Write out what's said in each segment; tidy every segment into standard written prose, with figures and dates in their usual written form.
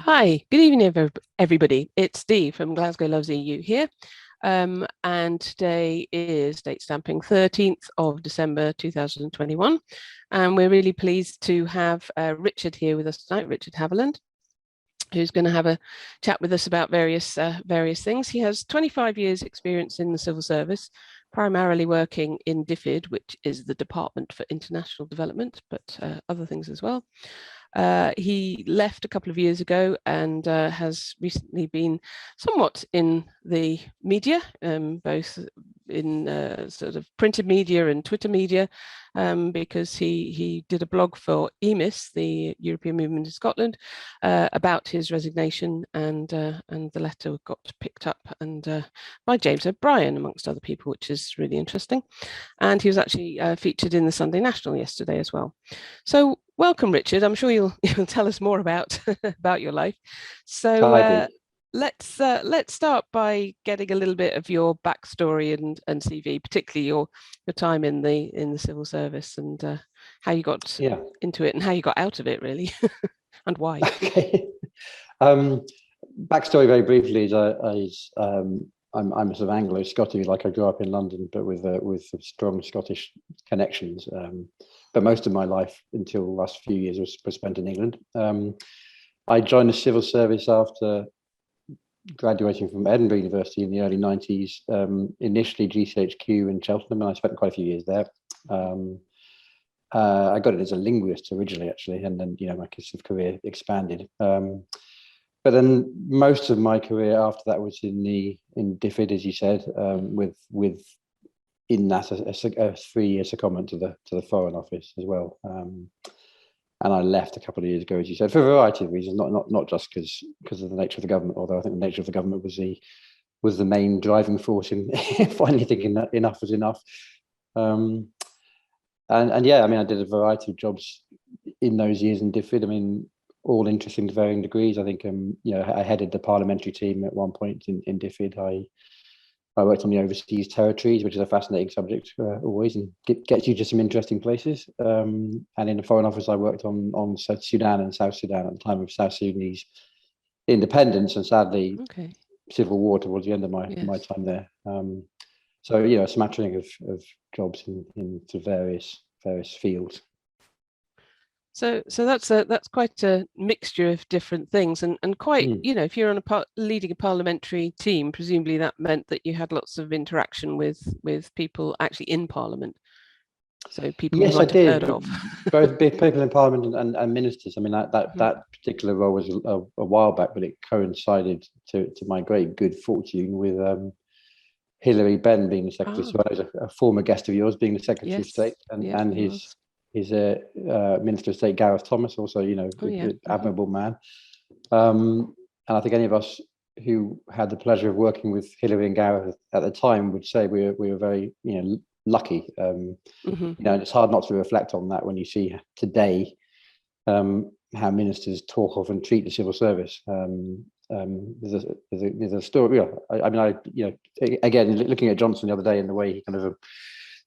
Hi, good evening, everybody. It's Dee from Glasgow Loves EU here. And today is date stamping 13th of December 2021. And we're really pleased to have Richard here with us tonight, Richard Haviland, who's going to have a chat with us about various things. He has 25 years experience in the civil service, primarily working in DFID, which is the Department for International Development, but other things as well. He left a couple of years ago and has recently been somewhat in the media, both in sort of printed media and Twitter media, because he did a blog for EMIS, the European Movement in Scotland, about his resignation, and the letter got picked up and by James O'Brien, amongst other people, which is really interesting. And he was actually featured in the Sunday National yesterday as well. So welcome, Richard. I'm sure you'll tell us more about about your life. So let's start by getting a little bit of your backstory and CV, particularly your time in the civil service, and how you got into it and how you got out of it, really, and why. Okay. Backstory very briefly is I'm sort of Anglo-Scottish, like I grew up in London, but with strong Scottish connections. But most of my life until the last few years was spent in England. I joined the civil service after graduating from Edinburgh University in the early 90s, initially GCHQ in Cheltenham, and I spent quite a few years there. I got it as a linguist originally, actually, and then my sort of career expanded. But then most of my career after that was in DFID, as you said, with in that a 3-year secondment to the Foreign Office as well. And I left a couple of years ago, as you said, for a variety of reasons, not just because of the nature of the government, although I think the nature of the government was the main driving force in finally thinking that enough was enough. And yeah, I mean, I did a variety of jobs in those years in DFID. I mean, all interesting to varying degrees. I think I headed the parliamentary team at one point in DFID. I worked on the overseas territories, which is a fascinating subject always, and gets you to some interesting places. And in the Foreign Office, I worked on Sudan and South Sudan at the time of South Sudanese independence, and sadly, civil war towards the end of my time there. So a smattering of jobs in various fields. So that's quite a mixture of different things, and quite if you're on leading a parliamentary team, presumably that meant that you had lots of interaction with people actually in Parliament. So people you might have heard of. Both people in Parliament and ministers. I mean that particular role was a while back, but it coincided to my great good fortune with Hilary Benn being the Secretary. So I was a former guest of yours being the Secretary of State, and his Minister of State Gareth Thomas, also admirable man. And I think any of us who had the pleasure of working with Hilary and Gareth at the time would say we were very lucky. And it's hard not to reflect on that when you see today how ministers talk of and treat the civil service. There's a story. Again, looking at Johnson the other day and the way he kind of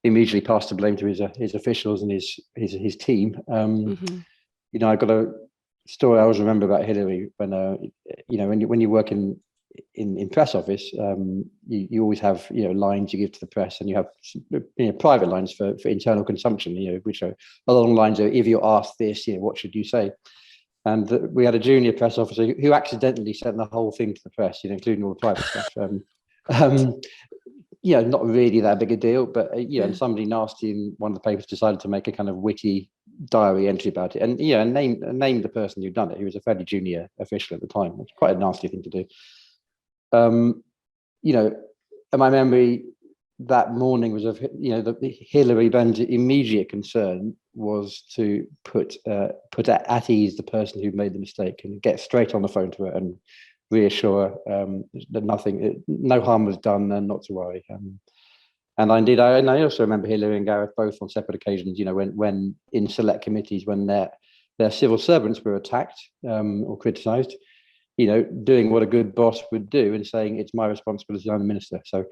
immediately passed the blame to his officials and his team. I got a story I always remember about Hilary when you work in press office, you always have lines you give to the press, and you have private lines for internal consumption, which are along lines of, if you're asked this, what should you say? And we had a junior press officer who accidentally sent the whole thing to the press, including all the private stuff. Not really that big a deal, but and somebody nasty in one of the papers decided to make a kind of witty diary entry about it, and name the person who'd done it. He was a fairly junior official at the time. It's quite a nasty thing to do. And my memory that morning was of Hilary Benn's immediate concern was to put at ease the person who made the mistake and get straight on the phone to her and reassure that no harm was done and not to worry. And indeed, I also remember Hilary and Gareth both on separate occasions, when in select committees, when their civil servants were attacked or criticised, doing what a good boss would do and saying, it's my responsibility, I'm the minister. So,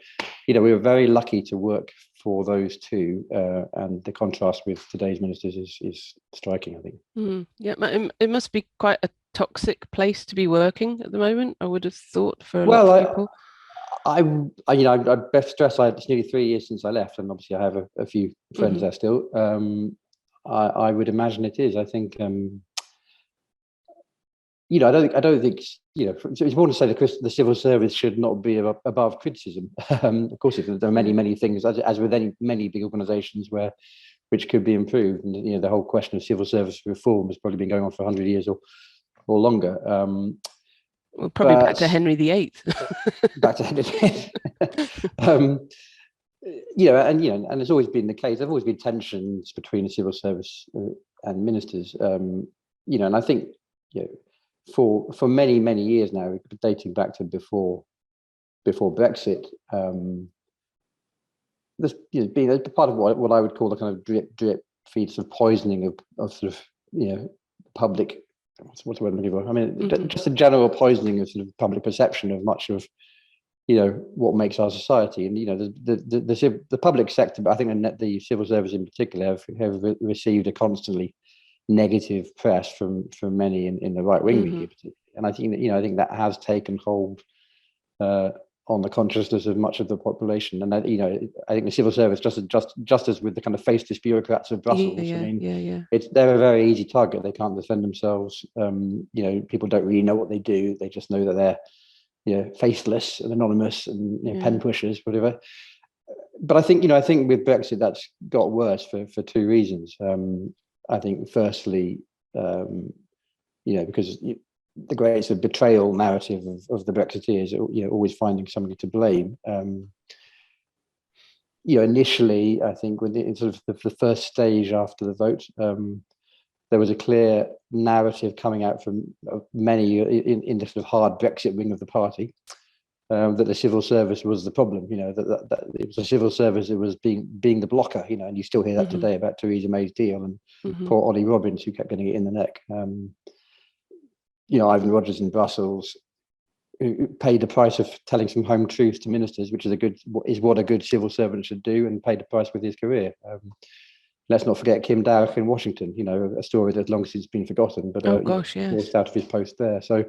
we were very lucky to work for those two, and the contrast with today's ministers is striking, I think. Yeah, it must be quite a toxic place to be working at the moment, I would have thought, for a lot Well, of people. I best stress it's nearly 3 years since I left, and obviously I have a few friends there still. I would imagine it is. I think I don't think it's important to say that the civil service should not be above criticism. Of course, there are many things, as with many big organisations, which could be improved. And the whole question of civil service reform has probably been going on for 100 years or longer. Well, probably back to Henry VIII. Back to Henry VIII. And it's always been the case. There've always been tensions between the civil service and ministers. And I think for many years now, dating back to before Brexit, there's been part of what I would call the kind of drip feed sort of poisoning of sort of public. What's the word I'm looking for? I mean, just a general poisoning of sort of public perception of much of what makes our society. And the public sector, but I think the civil service in particular have received a constantly negative press from many in the right wing media, and I think that has taken hold on the consciousness of much of the population. And I think the civil service, just as with the kind of faceless bureaucrats of Brussels, they're a very easy target. They can't defend themselves. People don't really know what they do. They just know that they're faceless and anonymous and pen pushers, whatever. But I think with Brexit that's got worse for two reasons. I think firstly, because the great sort of betrayal narrative of the Brexiteers, always finding somebody to blame. Initially, I think in sort of the first stage after the vote, there was a clear narrative coming out from many in the sort of hard Brexit wing of the party, that the civil service was the problem. That it was the civil service that was being the blocker. And you still hear that today about Theresa May's deal and poor Ollie Robbins, who kept getting it in the neck. Ivan Rogers in Brussels, who paid the price of telling some home truths to ministers, which is what a good civil servant should do, and paid the price with his career. Let's not forget Kim Darroch in Washington. A story that's long since been forgotten, but forced out of his post there. So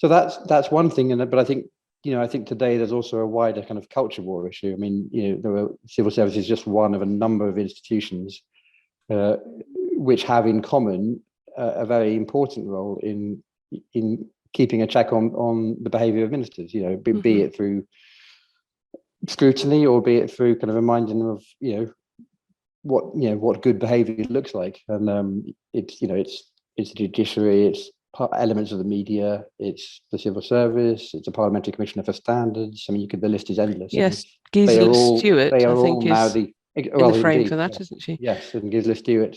that's one thing. But I think today there's also a wider kind of culture war issue. I mean, civil service is just one of a number of institutions which have in common a very important role in keeping a check on the behaviour of ministers. Be it through scrutiny or be it through kind of reminding them of what good behaviour looks like. And it's the judiciary, it's elements of the media, it's the civil service, it's a parliamentary commissioner for standards. I mean, the list is endless. Yes, Gisela Stewart, I think, is in the frame indeed, for that, isn't she? Yes, and Gisela Stewart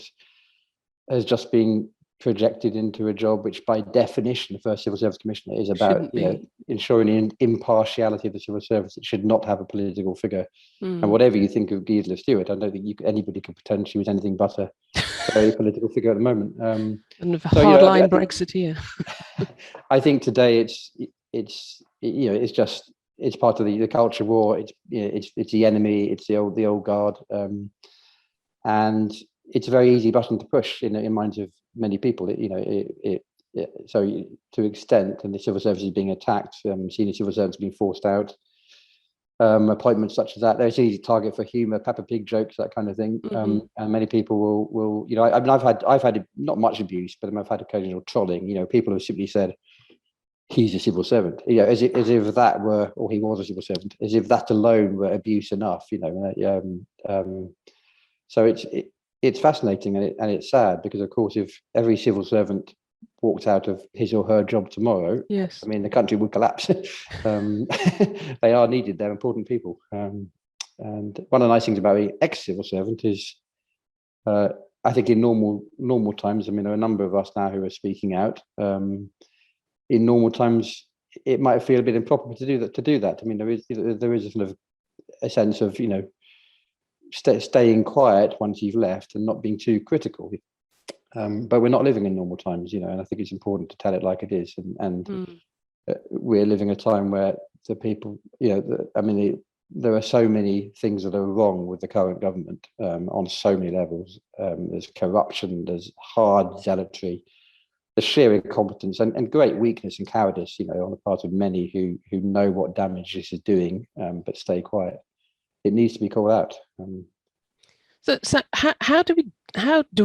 has just been projected into a job which, by definition, the first civil service commissioner is about ensuring the impartiality of the civil service. It should not have a political figure. And whatever you think of Gisela Stewart, I don't think anybody could pretend she was anything but a very political figure at the moment. And a hardline Brexiteer. I think today it's part of the culture war. It's the enemy. It's the old guard, and it's a very easy button to push in minds of many people. So to extent, and the civil service is being attacked, senior civil servants being forced out, appointments such as that. There's an easy target for humour, Peppa Pig jokes, that kind of thing. And many people will I've had not much abuse, but I've had occasional trolling. People have simply said, he's a civil servant, as if that were, or he was a civil servant, as if that alone were abuse enough. So it's fascinating and it's sad, because of course if every civil servant walked out of his or her job tomorrow, yes, I mean the country would collapse. They are needed, they're important people. And one of the nice things about being ex-civil servant is I think in normal times, I mean there are a number of us now who are speaking out. In normal times it might feel a bit improper to do that. I mean there is a sort of a sense of staying quiet once you've left and not being too critical. But we're not living in normal times, and I think it's important to tell it like it is. And we're living a time where the people, there are so many things that are wrong with the current government on so many levels. There's corruption, there's hard zealotry, the sheer incompetence and great weakness and cowardice, on the part of many who know what damage this is doing, but stay quiet. It needs to be called out. So how do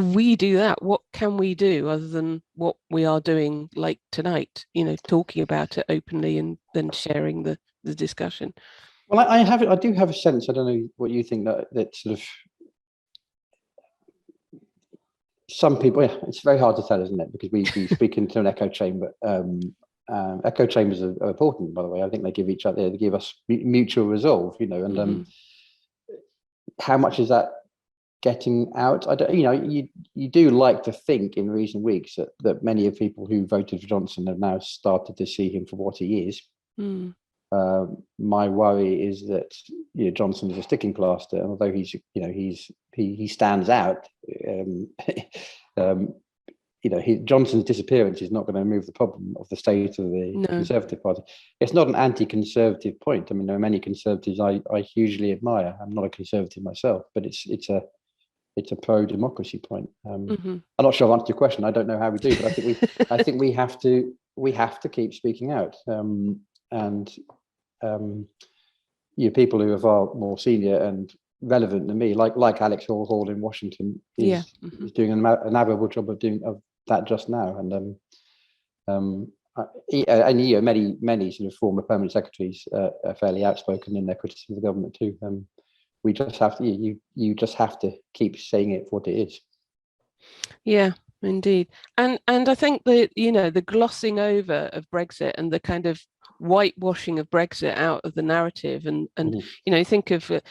we do that? What can we do other than what we are doing, like tonight? Talking about it openly and then sharing the discussion. Well, I do have a sense. I don't know what you think, that sort of some people. Yeah, it's very hard to tell, isn't it? Because we speak into an echo chamber. Echo chambers are important, by the way. I think they give us mutual resolve. And how much is that getting out? I don't. You do like to think in recent weeks that many of people who voted for Johnson have now started to see him for what he is. My worry is that Johnson is a sticking plaster, and although he stands out, Johnson's disappearance is not going to move the problem of the state of the Conservative Party. It's not an anti-conservative point. I mean, there are many Conservatives I hugely admire. I'm not a Conservative myself, but it's a pro-democracy point. I'm not sure I've answered your question. I don't know how we do, but I think we have to keep speaking out. And people who are far more senior and relevant than me, like Alex Hall in Washington, is doing an admirable job of that just now. And many sort of former permanent secretaries are fairly outspoken in their criticism of the government too. We just have to. You just have to keep saying it for what it is. Yeah, indeed. And I think the glossing over of Brexit and the kind of whitewashing of Brexit out of the narrative, and think of I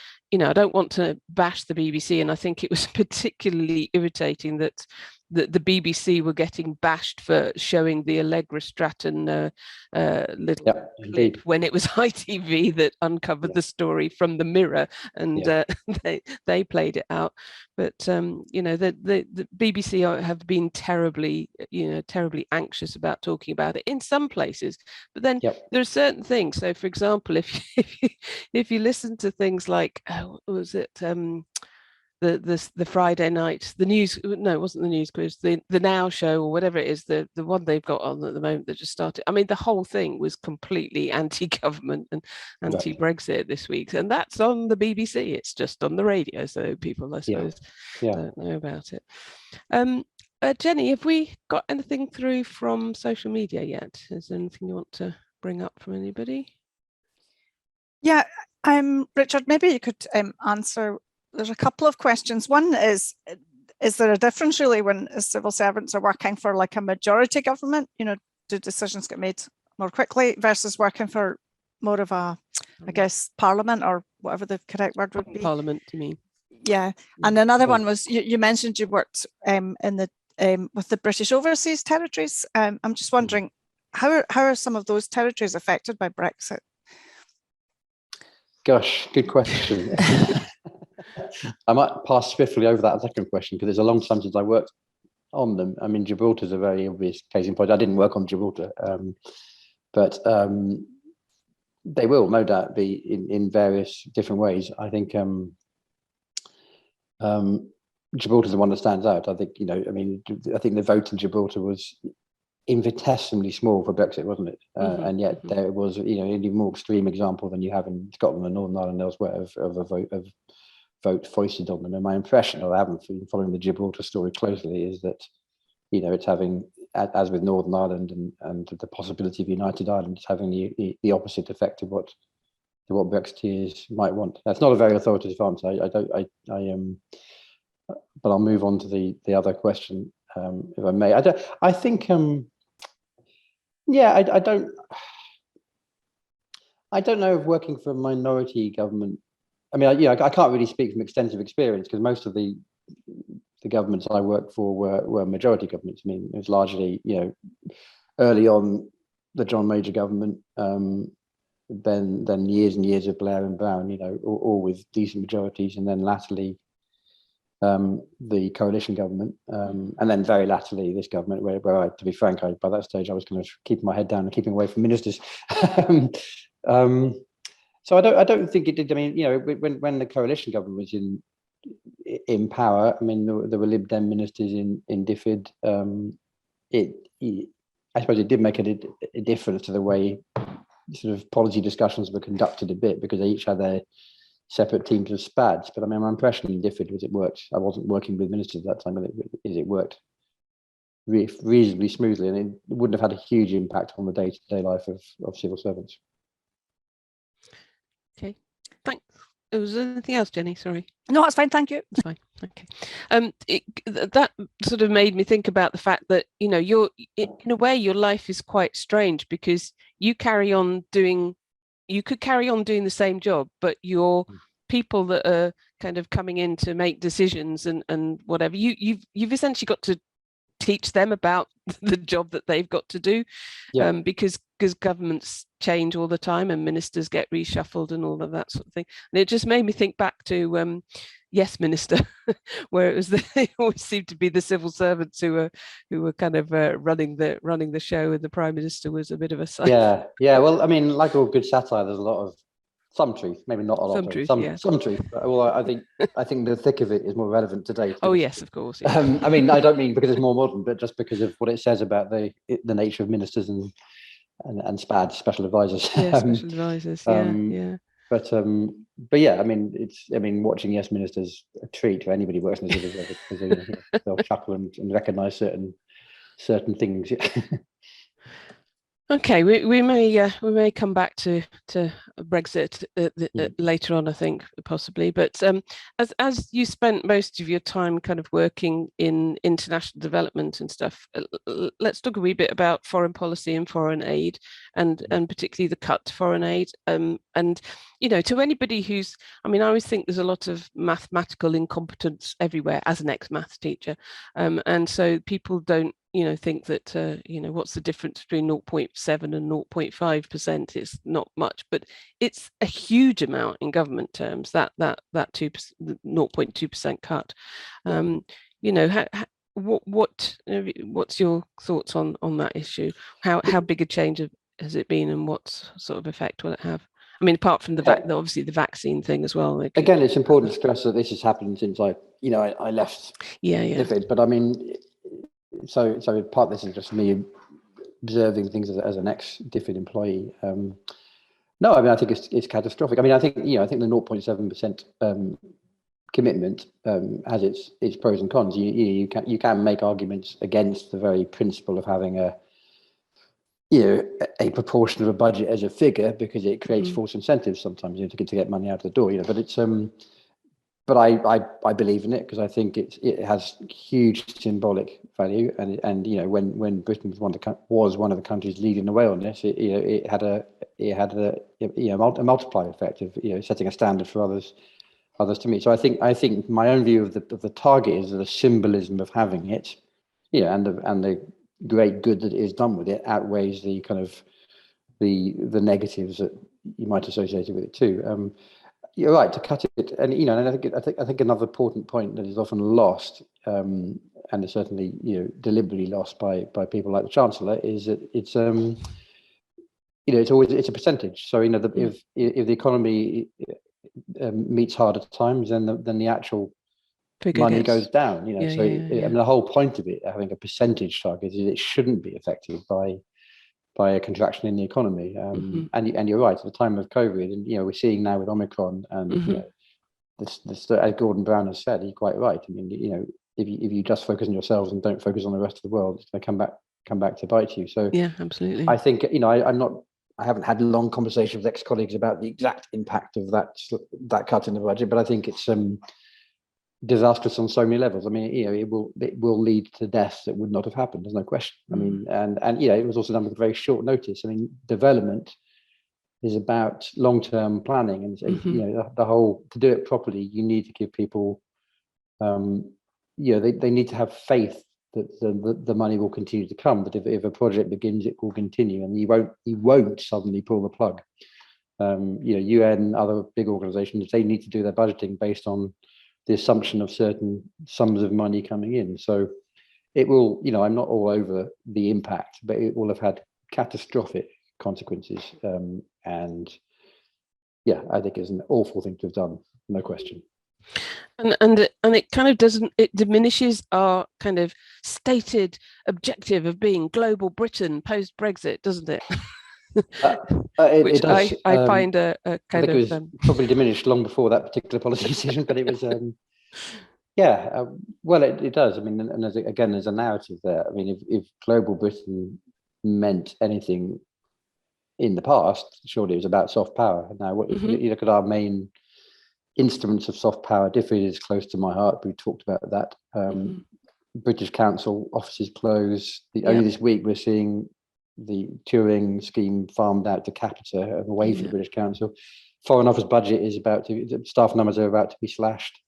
don't want to bash the BBC, and I think it was particularly irritating that the BBC were getting bashed for showing the Allegra Stratton little clip when it was ITV that uncovered the story from the Mirror, and they played it out. But the BBC have been terribly anxious about talking about it in some places. But then there are certain things. So, for example, if you listen to things like what was it? The Friday night, the news, no, it wasn't the news quiz, the Now Show or whatever it is, the one they've got on at the moment that just started. I mean, the whole thing was completely anti-government and anti-Brexit this week, and that's on the BBC. It's just on the radio, so people, I suppose, don't know about it. Jenny, have we got anything through from social media yet? Is there anything you want to bring up from anybody? Yeah, Richard, maybe you could answer. There's a couple of questions. One is there a difference really when civil servants are working for like a majority government? Do decisions get made more quickly versus working for more of a, I guess, parliament or whatever the correct word would be? Parliament, you mean? Yeah. And another one was you mentioned you worked with the British Overseas Territories. I'm just wondering how are some of those territories affected by Brexit? Gosh, good question. I might pass swiftly over that second question because it's a long time since I worked on them. I mean, Gibraltar's a very obvious case in point. I didn't work on Gibraltar, but they will no doubt be in various different ways. I think Gibraltar's the one that stands out. I think I think the vote in Gibraltar was infinitesimally small for Brexit, wasn't it? And yet there was an even more extreme example than you have in Scotland and Northern Ireland elsewhere of a vote foisted on them. And my impression, or I haven't been following the Gibraltar story closely, is that it's having, as with Northern Ireland and the possibility of United Ireland, it's having the opposite effect of what Brexiteers might want. That's not a very authoritative answer. But I'll move on to the other question, if I may. I think I don't know if working for a minority government. I mean, I can't really speak from extensive experience because most of the governments I worked for were majority governments. I mean, it was largely, early on the John Major government, then years and years of Blair and Brown, all with decent majorities, and then latterly the coalition government, and then very latterly this government, where I, to be frank, by that stage I was kind of keeping my head down and keeping away from ministers. So I don't think it did. I mean, when the coalition government was in power, I mean, there were Lib Dem ministers in DFID, I suppose it did make a difference to the way sort of policy discussions were conducted a bit, because they each had their separate teams of SPADs. But I mean, my impression in DFID was it worked. I wasn't working with ministers at that time, but it worked reasonably smoothly, and it wouldn't have had a huge impact on the day-to-day life of civil servants. Okay, thanks. Was there anything else, Jenny? Sorry. No, that's fine. Thank you. That's fine. Okay. That sort of made me think about the fact that, you know, in a way, your life is quite strange, because you could carry on doing the same job, but your people that are kind of coming in to make decisions and whatever, you've essentially got to teach them about the job that they've got to do, because governments change all the time and ministers get reshuffled and all of that sort of thing. And it just made me think back to Yes Minister, where it was they always seemed to be the civil servants who were kind of running the show, and the Prime Minister was a bit of a side. Yeah. Well, I mean, like all good satire, there's a lot of some truth, maybe not a lot, some truth. But, well, I think the thick of it is more relevant today. Oh yes, of course. Yeah. I mean, I don't mean because it's more modern, but just because of what it says about the nature of ministers and SPAD, special advisors. Yeah, special advisors. Yeah. But yeah, I mean, watching Yes Minister's a treat for anybody who works in the civil service, because they'll chuckle and recognise certain things. Okay, we may come back to Brexit later on, I think, possibly. But as you spent most of your time kind of working in international development and stuff, let's talk a wee bit about foreign policy and foreign aid, and particularly the cut to foreign aid. And you know, to anybody who's, I mean, I always think there's a lot of mathematical incompetence everywhere as an ex-maths teacher, and so people don't, you know, think that, you know, what's the difference between 0.7 and 0.5%? It's not much, but it's a huge amount in government terms, that 0.2% cut. You know, what's your thoughts on that issue? How big a change has it been, and what sort of effect will it have? I mean, apart from obviously the vaccine thing as well. Again, it's important to stress that this has happened since I left. Yeah. But I mean, so part of this is just me observing things as an ex-DFID employee. No, I mean, I think it's catastrophic. I mean, I think the 0.7% commitment has its pros and cons. You can make arguments against the very principle of having a proportion of a budget as a figure, because it creates false incentives sometimes, to get money out of the door. But it's but I believe in it, because I think it has huge symbolic value, and you know, when Britain was one of the countries leading the way on this, it had a multiplier effect of setting a standard for others to meet. So I think my own view of the target is that the symbolism of having it, and the great good that is done with it outweighs the kind of the negatives that you might associate it with it too. You're right to cut it, and and I think another important point that is often lost, and is certainly deliberately lost by people like the Chancellor, is that it's it's a percentage. So if the economy meets harder times, then the actual money goes down. I mean, the whole point of it, having a percentage target, is it shouldn't be affected by a contraction in the economy. And you're right, at the time of COVID, and we're seeing now with Omicron, and this, as Gordon Brown has said, he's quite right. I mean, if you just focus on yourselves and don't focus on the rest of the world, it's going to come back to bite you. So yeah, absolutely. I think I haven't had long conversations with ex-colleagues about the exact impact of that cut in the budget, but I think it's disastrous on so many levels. I mean, it will lead to deaths that would not have happened. There's no question. I mean, and it was also done with very short notice. I mean, development is about long-term planning, and the whole, to do it properly, you need to give people, they need to have faith that the money will continue to come. That if a project begins, it will continue, and you won't suddenly pull the plug. UN, other big organisations, they need to do their budgeting based on the assumption of certain sums of money coming in. So it will, I'm not all over the impact, but it will have had catastrophic consequences. And yeah, I think it's an awful thing to have done, no question. And it kind of doesn't, it diminishes our kind of stated objective of being global Britain post Brexit, doesn't it? Which It does. I find a I kind think it of was probably diminished long before that particular policy decision, but it was yeah. Well, it does. I mean, and again, there's a narrative there. I mean, if global Britain meant anything in the past, surely it was about soft power. Now, if you look at our main instruments of soft power, DFID is close to my heart. We talked about that. British Council offices close. Only this week we're seeing the Turing scheme farmed out to Capita away from the British Council. Foreign Office budget is staff numbers are about to be slashed.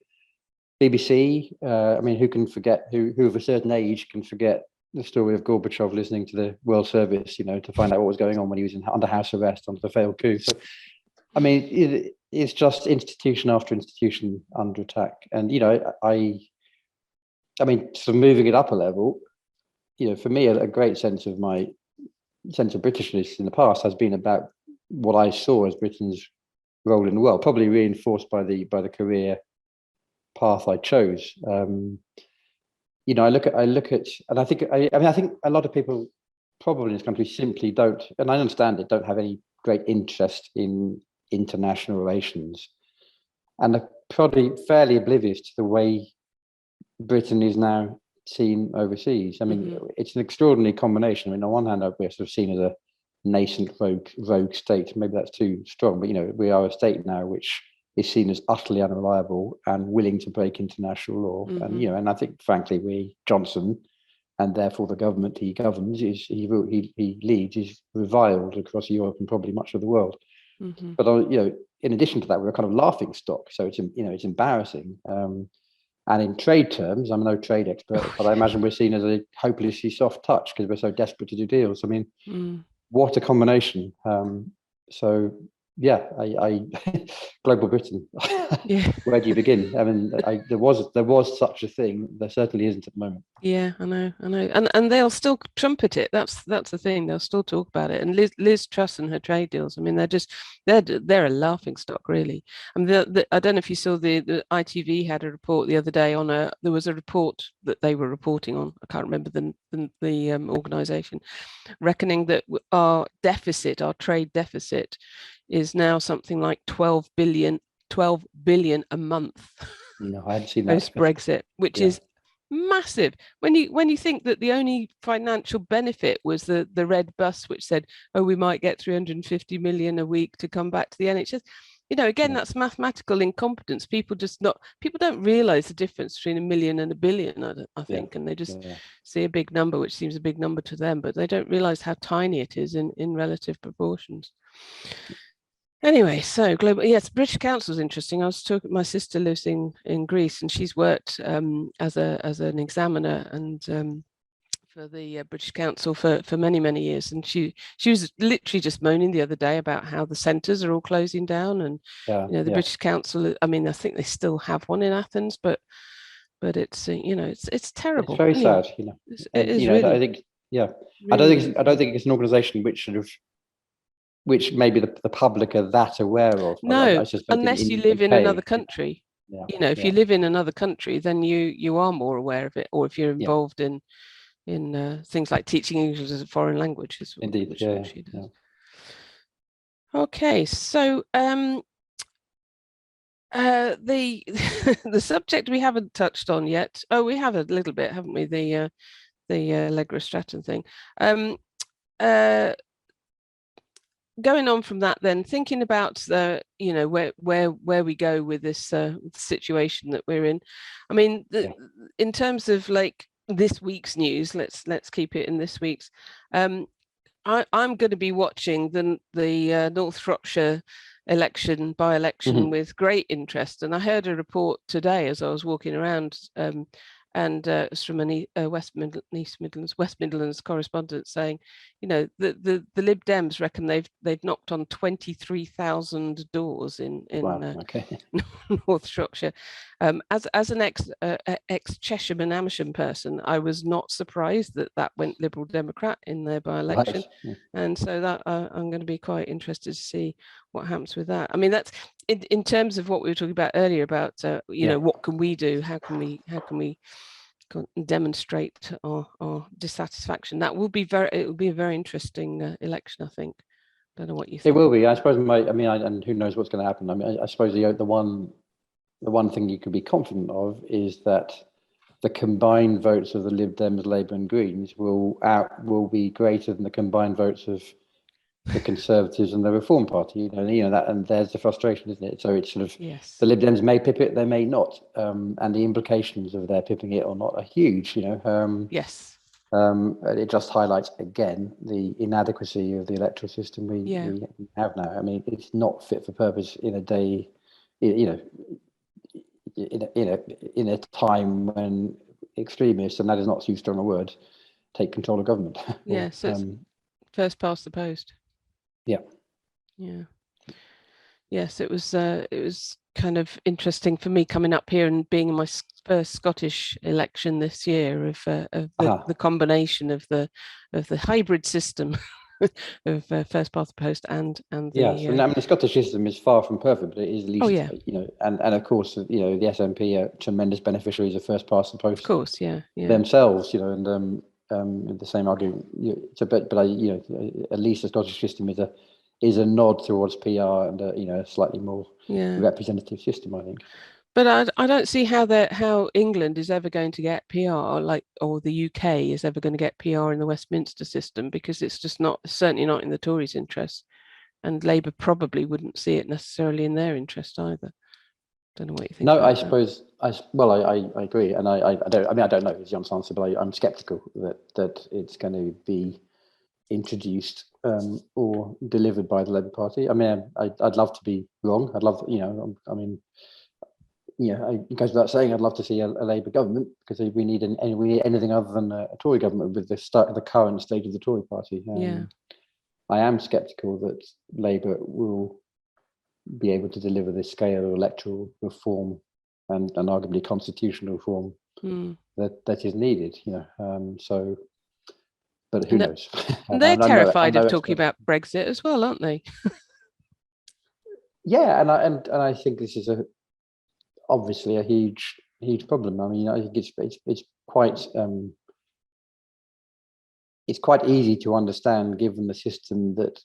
BBC, I mean, who can forget, who of a certain age can forget the story of Gorbachev listening to the World Service, to find out what was going on when he was under house arrest under the failed coup. So, I mean, it's just institution after institution under attack. And, I mean, so moving it up a level, for me, a great sense of Britishness in the past has been about what I saw as Britain's role in the world, probably reinforced by the career path I chose. I look at, and I think a lot of people probably in this country simply don't, and I understand it, don't have any great interest in international relations, and are probably fairly oblivious to the way Britain is now seen overseas. I mean, it's an extraordinary combination. I mean, on one hand, we're sort of seen as a nascent rogue state. Maybe that's too strong, but we are a state now which is seen as utterly unreliable and willing to break international law. And and I think, frankly, Johnson, and therefore the government he governs, he leads, is reviled across Europe and probably much of the world. But in addition to that, we're a kind of laughing stock. So it's embarrassing. And in trade terms, I'm no trade expert, but I imagine we're seen as a hopelessly soft touch because we're so desperate to do deals. I mean, what a combination. So yeah, I global Britain. Where do you begin? I mean, there was such a thing. There certainly isn't at the moment. Yeah, I know, and they'll still trumpet it. That's the thing. They'll still talk about it. And Liz Truss and her trade deals. I mean, they're a laughing stock, really. I mean, I don't know if you saw the ITV had a report the other day on there was a report that they were reporting on. I can't remember the organisation, reckoning that our trade deficit, is now something like 12 billion a month. No, I hadn't seen that. Post Brexit, which is massive. When you think that the only financial benefit was the red bus, which said, oh, we might get 350 million a week to come back to the NHS. Again, that's mathematical incompetence. People don't realize the difference between a million and a billion, I think, and they just see a big number, which seems a big number to them, but they don't realize how tiny it is in relative proportions. Anyway, so global, yes, British Council is interesting. I was talking, my sister lives in Greece, and she's worked as an examiner and for the British Council for many years, and she was literally just moaning the other day about how the centres are all closing down, and the British Council. I mean, I think they still have one in Athens, but it's it's terrible. It's very sad. It is really, I think really, I don't think it's an organisation which maybe the public are that aware of. No, unless you live in another country. If you live in another country, then you are more aware of it, or if you're involved in things like teaching English as a foreign language. Indeed, she does. Okay, so the subject we haven't touched on yet. Oh, we have a little bit, haven't we? The Allegra Stratton thing. Going on from that, then thinking about the where we go with this situation that we're in. I mean, in terms of like this week's news, let's keep it in this week's. I'm going to be watching the North Shropshire by-election with great interest, and I heard a report today as I was walking around. And it's from a West Midlands correspondent saying, the Lib Dems reckon they've knocked on 23,000 doors in North Shropshire. As an ex Cheshire and Amersham person, I was not surprised that went Liberal Democrat in their by-election, and so that I'm going to be quite interested to see what happens with that. I mean, in terms of what we were talking about earlier about you know, what can we do? How can we demonstrate our dissatisfaction? That will be it will be a very interesting election, I think. Don't know what you think. It will be. I suppose and who knows what's going to happen. I mean, I suppose the one thing you can be confident of is that the combined votes of the Lib Dems, Labour and Greens will be greater than the combined votes of the Conservatives and the Reform Party. You know that, and there's the frustration, isn't it? So it's sort of, yes, the Lib Dems may pip it, they may not, and the implications of their pipping it or not are huge. You know. Yes. It just highlights again the inadequacy of the electoral system we have now. I mean, it's not fit for purpose in a day, you know, in a time when extremists, and that is not too strong a word, take control of government. Yeah, so it's first past the post. Yeah. Yeah. Yes, it was kind of interesting for me coming up here and being in my first Scottish election this year of the combination of the hybrid system of first past the post and the yes. I mean, the Scottish system is far from perfect, but it is at least you know, and of course, you know, the SNP are tremendous beneficiaries of first past the post. Of course, yeah. Themselves, you know, and the same argument. But you know, at least the Scottish system is a nod towards PR and you know, a slightly more representative system, I think. But I don't see how England is ever going to get PR, or the UK is ever going to get PR in the Westminster system, because it's just certainly not in the Tories' interest, and Labour probably wouldn't see it necessarily in their interest either. Don't know what you think. No, I suppose I agree, and I don't. I mean, I don't know is the honest answer, but I'm sceptical that it's going to be introduced or delivered by the Labour Party. I mean, I'd love to be wrong. I'd love, you know, I mean, yeah, it goes without saying, I'd love to see a Labour government, because we need anything other than a Tory government with the current state of the Tory party. I am sceptical that Labour will be able to deliver this scale of electoral reform and arguably constitutional reform that is needed. You know, so. But who knows? They're terrified of talking about Brexit as well, aren't they? Yeah, and I think this is obviously a huge problem. I mean, I think it's quite easy to understand, given the system that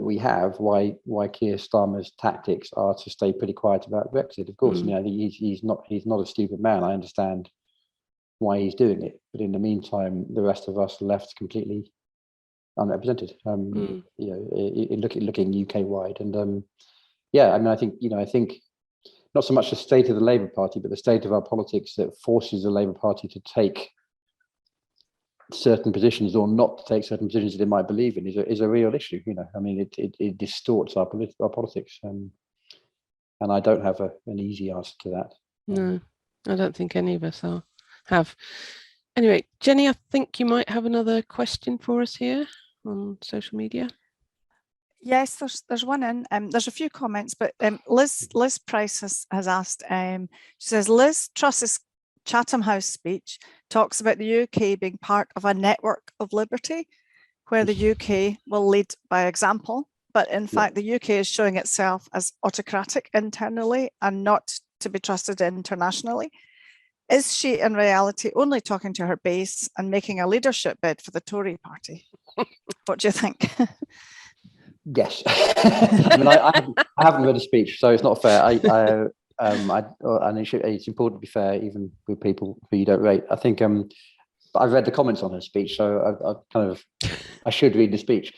we have, why Keir Starmer's tactics are to stay pretty quiet about Brexit. Of course, you know, he's not a stupid man. I understand why he's doing it, but in the meantime, the rest of us are left completely unrepresented. You know, looking UK wide, and I mean, I think not so much the state of the Labour Party, but the state of our politics that forces the Labour Party to take certain positions or not to take certain positions that it might believe in is a real issue. You know, I mean, it distorts our politics, and I don't have an easy answer to that. No, I don't think any of us have. Anyway, Jenny, I think you might have another question for us here on social media. Yes, there's one in. There's a few comments, but Liz Price has asked. She says Liz Truss's Chatham House speech talks about the UK being part of a network of liberty, where the UK will lead by example. But in fact, the UK is showing itself as autocratic internally and not to be trusted internationally. Is she in reality only talking to her base and making a leadership bid for the Tory party? What do you think? Yes. I mean, I haven't read a speech, so it's not fair. And it's important to be fair, even with people who you don't rate. I think I've read the comments on her speech, so I should read the speech.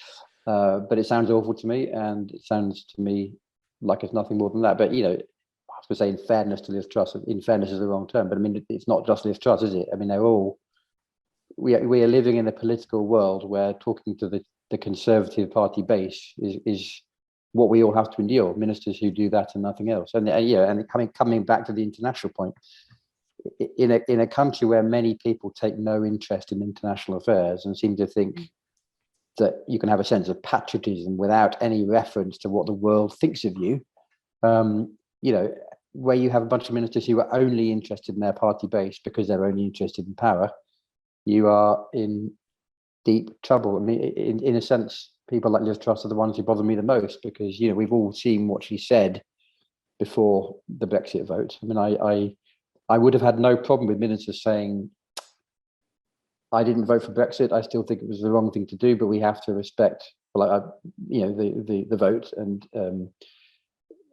But it sounds awful to me, and it sounds to me like it's nothing more than that. But you know, I have to say, in fairness to Liz Truss, in fairness is the wrong term, but I mean, it's not just Liz Truss, is it? I mean, we are living in a political world where talking to the Conservative Party base is what we all have to endure. Ministers who do that and nothing else. And and coming back to the international point, in a country where many people take no interest in international affairs and seem to think that you can have a sense of patriotism without any reference to what the world thinks of you, you know, where you have a bunch of ministers who are only interested in their party base because they're only interested in power, you are in deep trouble. I mean, in a sense, people like Liz Truss are the ones who bother me the most, because, you know, we've all seen what she said before the Brexit vote. I mean, I would have had no problem with ministers saying, I didn't vote for Brexit. I still think it was the wrong thing to do, but we have to respect, the vote. And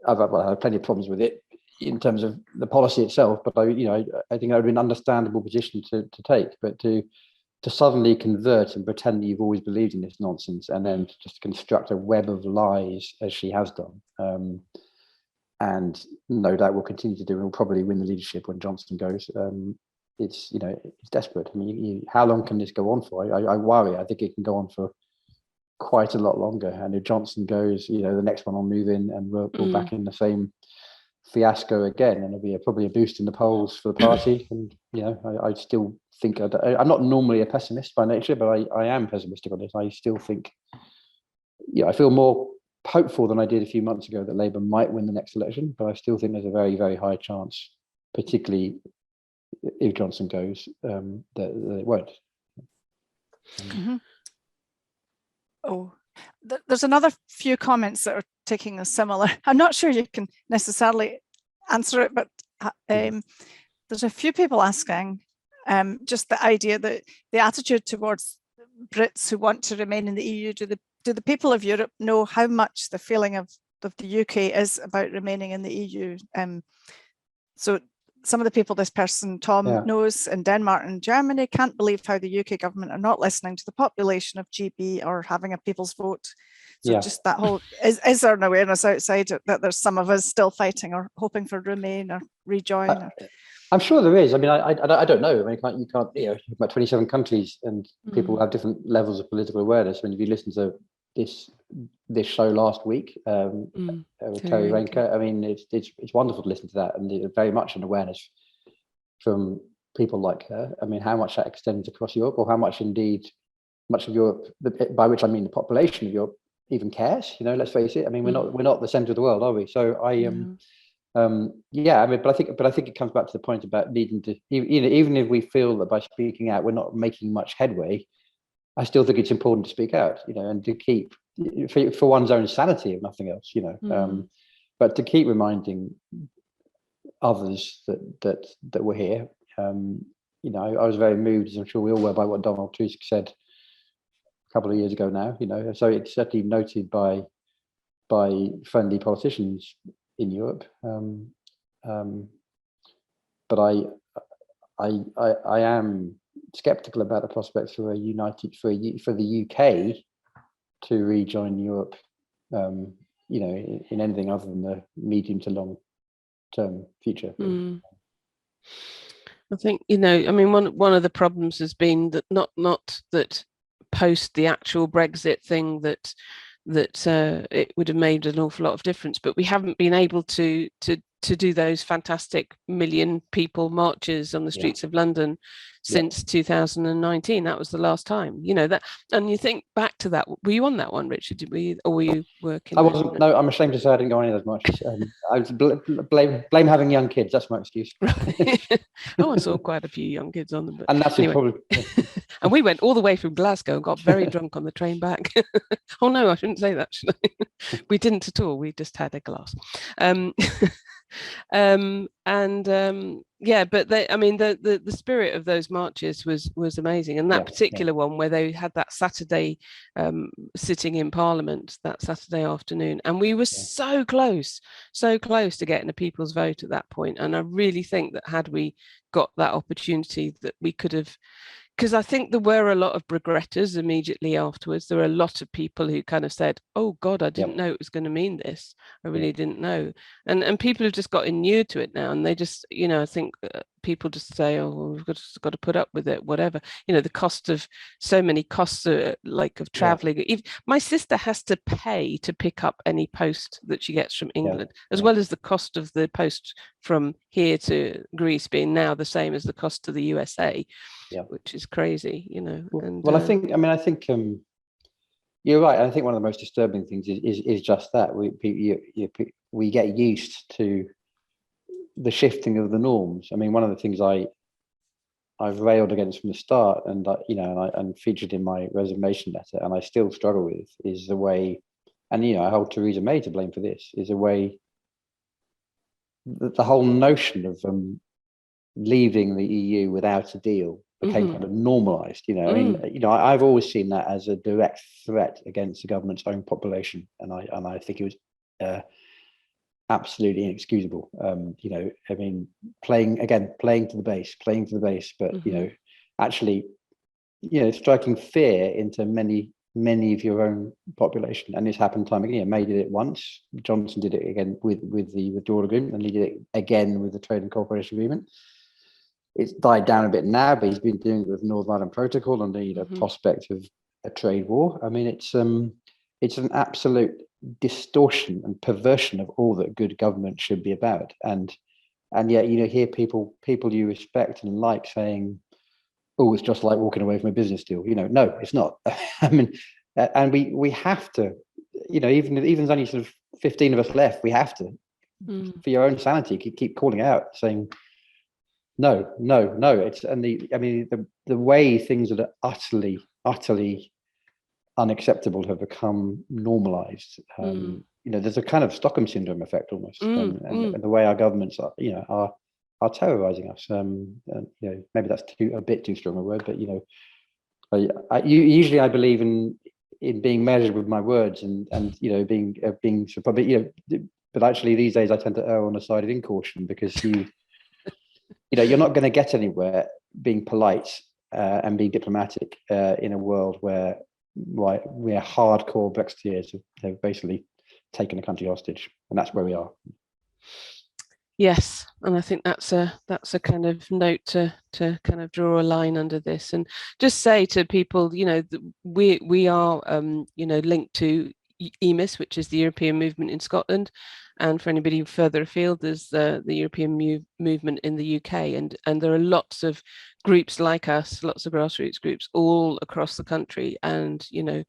I've had plenty of problems with it in terms of the policy itself. But I think that would have been an understandable position to take. But to suddenly convert and pretend that you've always believed in this nonsense, and then to just construct a web of lies as she has done, and no doubt will continue to do, and will probably win the leadership when Johnson goes. It's desperate. I mean, how long can this go on for? I worry. I think it can go on for quite a lot longer. And if Johnson goes, the next one will move in, and we're back in the same fiasco again, and it'll be probably a boost in the polls for the party. And I still think I'm not normally a pessimist by nature, but I am pessimistic on this. I still think, I feel more hopeful than I did a few months ago that Labour might win the next election, but I still think there's a very, very high chance, particularly if Johnson goes, that it won't. Mm-hmm. Oh, there's another few comments that are taking a similar. I'm not sure you can necessarily answer it, but there's a few people asking just the idea that the attitude towards Brits who want to remain in the EU, do the people of Europe know how much the feeling of the UK is about remaining in the EU? So some of the people this person, Tom, knows in Denmark and Germany can't believe how the UK government are not listening to the population of GB or having a people's vote. So just that whole, is there an awareness outside that there's some of us still fighting or hoping for Remain or rejoin? I'm sure there is. I mean, I don't know. I mean, you can't about 27 countries, and people have different levels of political awareness. I mean, if you listen to this show last week with Terry Ranker, I mean, it's wonderful to listen to that, and very much an awareness from people like her. I mean, how much that extends across Europe, or how much indeed much of Europe, by which I mean the population of Europe, even cares. Let's face it. I mean, we're not the centre of the world, are we? So I mean, but I think it comes back to the point about needing to, even if we feel that by speaking out we're not making much headway, I still think it's important to speak out, and to keep, for one's own sanity, if nothing else, but to keep reminding others that we're here. I was very moved, as I'm sure we all were, by what Donald Tusk said a couple of years ago now. So it's certainly noted by friendly politicians in Europe. But I am skeptical about the prospects for the UK to rejoin Europe, in anything other than the medium to long term future. I think, I mean, one of the problems has been that not that post the actual Brexit thing that it would have made an awful lot of difference, but we haven't been able to do those fantastic million people marches on the streets of London since 2019. That was the last time, that. And you think back to that. Were you on that one, Richard? Or were you working? I wasn't. No, I'm ashamed to say I didn't go on any of those marches. I was blame having young kids. That's my excuse. I saw quite a few young kids on them. But and that's anyway. Probably. And we went all the way from Glasgow and got very drunk on the train back. Oh no, I shouldn't say that, should I? We didn't at all. We just had a glass. But the spirit of those marches was amazing, and that particular one where they had that Saturday sitting in Parliament that Saturday afternoon, and we were so close to getting a people's vote at that point. And I really think that had we got that opportunity, that we could have, because I think there were a lot of regretters immediately afterwards. There were a lot of people who kind of said, oh God, I didn't know it was going to mean this. I really didn't know. And people have just gotten inured to it now. And they just, I think people just say, oh, well, we've got to put up with it, whatever. The cost of so many costs, like of traveling. Even my sister has to pay to pick up any post that she gets from England, as well as the cost of the post from here to Greece being now the same as the cost to the USA. Which is crazy, And, I think you're right. I think one of the most disturbing things is just that we get used to the shifting of the norms. I mean, one of the things I've railed against from the start, and and featured in my resignation letter, and I still struggle with, is the way, and I hold Theresa May to blame for this, is the way the whole notion of leaving the EU without a deal became kind of normalised. You know, I mean, you know, I've always seen that as a direct threat against the government's own population, and I think it was absolutely inexcusable. You know, I mean, playing to the base, but you know, actually, you know, striking fear into many of your own population, and it's happened time again. May did it once. Johnson did it again with the withdrawal agreement, and he did it again with the trade and cooperation agreement. It's died down a bit now, but he's been doing it with Northern Ireland Protocol and the prospect of a trade war. I mean, it's an absolute distortion and perversion of all that good government should be about. And yet, you know, hear people you respect and like saying, "Oh, it's just like walking away from a business deal." You know, no, it's not. I mean, and we have to, you know, even there's only sort of 15 of us left, we have to, for your own sanity, keep calling out, saying, no. It's the way things that are utterly unacceptable have become normalized. You know, there's a kind of Stockholm syndrome effect almost, and the way our governments are, you know, are terrorizing us. And, you know, maybe that's a bit too strong a word, but you know, usually I believe in being measured with my words and you know, being probably, you know, but actually these days I tend to err on the side of incaution, because you know, you're not going to get anywhere being polite and being diplomatic in a world where hardcore Brexiteers have basically taken the country hostage, and that's where we are. Yes, and I think that's a kind of note to kind of draw a line under this, and just say to people, you know, we are you know, linked to EMIS, which is the European movement in Scotland, and for anybody further afield, there's the European movement in the UK, and there are lots of groups like us, lots of grassroots groups all across the country, and you know,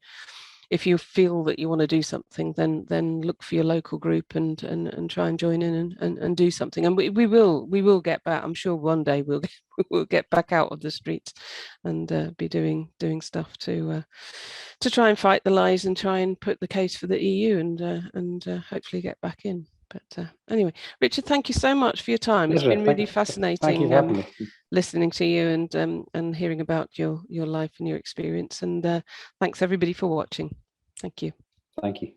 if you feel that you want to do something, then look for your local group and try and join in and do something. And we will get back. I'm sure one day we'll get back out of the streets and be doing stuff to try and fight the lies and try and put the case for the EU and hopefully get back in. But anyway, Richard, thank you so much for your time. It's been really fascinating listening to you and hearing about your life and your experience. And thanks everybody for watching. Thank you. Thank you.